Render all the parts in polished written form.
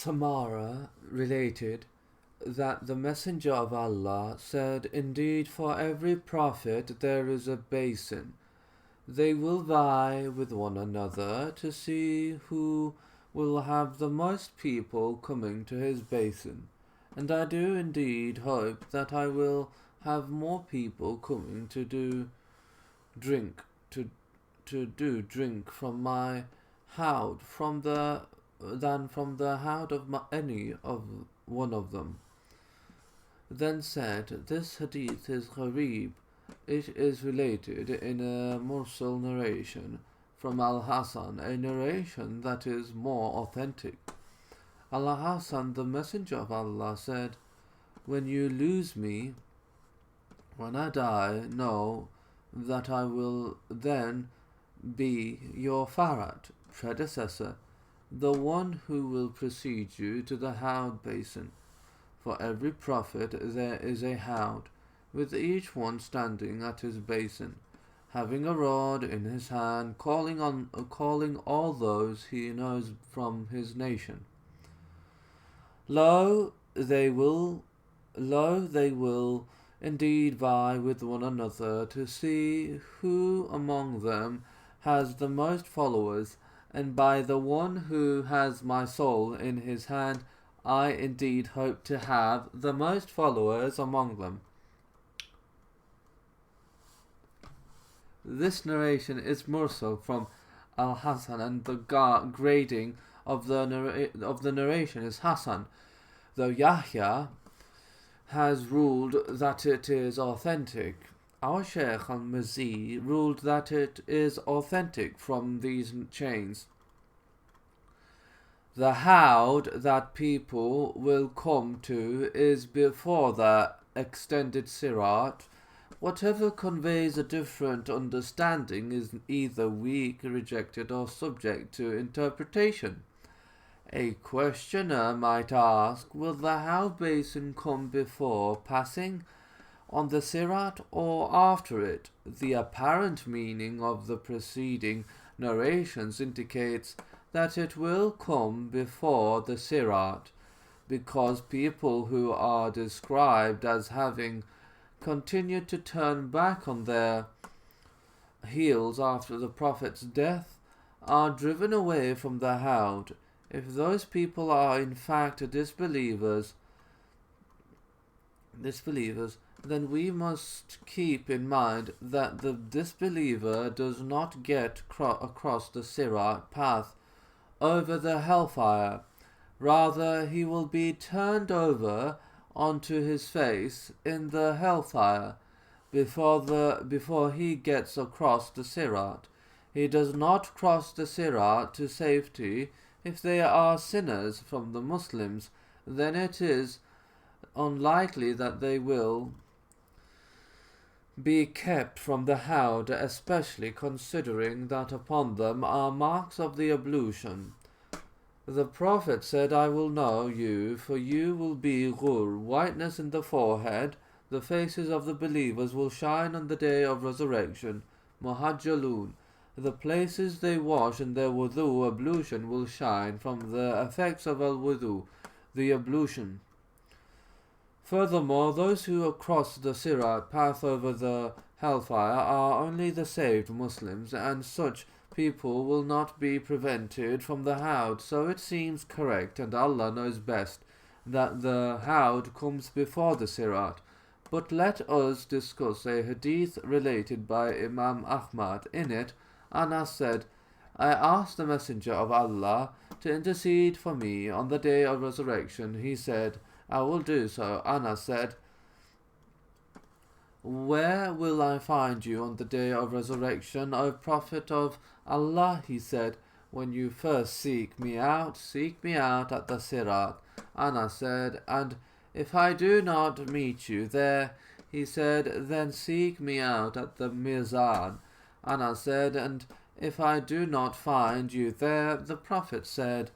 Samara related that the Messenger of Allah said, "Indeed, for every prophet there is a basin. They will vie with one another to see who will have the most people coming to his basin. And I do indeed hope that I will have more people coming to do drink from my houd than from the houd of any of one of them." Then said, "This hadith is gharib. It is related in a mursal narration from Al-Hasan, a narration that is more authentic. Al-Hasan, the Messenger of Allah, said, "When you lose me, when I die, know that I will then be your Farad, predecessor, the one who will precede you to the Houd basin. For every prophet there is a Houd, with each one standing at his basin, having a rod in his hand, calling all those he knows from his nation. Lo, they will indeed vie with one another to see who among them has the most followers, and by the one who has my soul in his hand, I indeed hope to have the most followers among them." This narration is mursal from Al-Hasan, and the grading of the narration is Hasan, though Yahya has ruled that it is authentic. Our Shaykh al-Mizzi ruled that it is authentic from these chains. The Houd that people will come to is before the extended Sirat. Whatever conveys a different understanding is either weak, rejected, or subject to interpretation. A questioner might ask, will the Houd basin come before passing on the Sirat or after it? The apparent meaning of the preceding narrations indicates that it will come before the Sirat, because people who are described as having continued to turn back on their heels after the Prophet's death are driven away from the Houd. If those people are in fact disbelievers, then we must keep in mind that the disbeliever does not get across the Sirat path over the hellfire. Rather, he will be turned over onto his face in the hellfire before he gets across the Sirat. He does not cross the Sirat to safety. If they are sinners from the Muslims, then it is unlikely that they will be kept from the Houd, especially considering that upon them are marks of the ablution. The Prophet said, "I will know you, for you will be ghur, whiteness in the forehead. The faces of the believers will shine on the day of resurrection, muhajjalun. The places they wash in their wudu ablution will shine from the effects of al-wudu, the ablution. Furthermore, those who cross the Sirat path over the hellfire are only the saved Muslims, and such people will not be prevented from the Houd. So it seems correct, and Allah knows best, that the Houd comes before the Sirat. But let us discuss a hadith related by Imam Ahmad. In it, Anas said, I asked the Messenger of Allah to intercede for me on the day of resurrection. He said, I will do so. Anas said, where will I find you on the day of resurrection, O Prophet of Allah? He said, when you first seek me out at the Sirat. Anas said, and if I do not meet you there? He said, then seek me out at the Mizan. Anas said, and if I do not find you there? The Prophet said,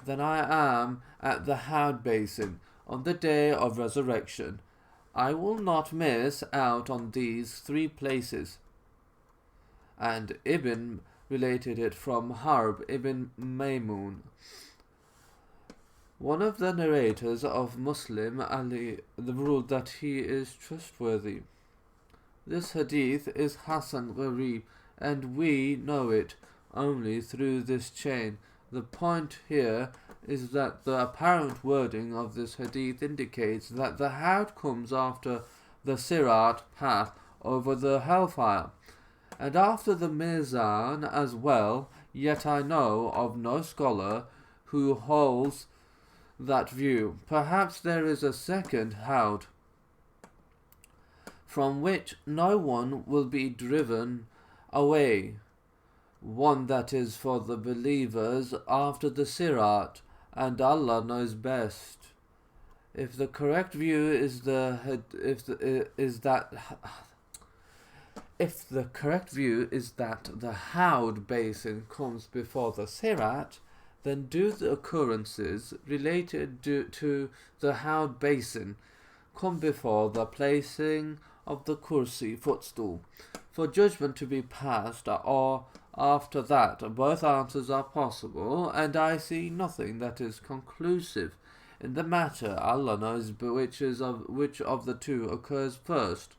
then I am at the Houd basin on the day of resurrection. I will not miss out on these three places. And Ibn related it from Harb ibn Maymun. One of the narrators of Muslim Ali ruled that he is trustworthy. This hadith is Hasan Gharib, and we know it only through this chain. The point here is that the apparent wording of this hadith indicates that the Hawd comes after the Sirat path over the hellfire, and after the Mizan as well, yet I know of no scholar who holds that view. Perhaps there is a second Hawd from which no one will be driven away, one that is for the believers after the Sirat, and Allah knows best. If the correct view is that the Hawd basin comes before the Sirat, then do the occurrences related to the Hawd basin come before the placing of the Kursi footstool for judgment to be passed, or after that? Both answers are possible, and I see nothing that is conclusive in the matter. Allah knows which of the two occurs first.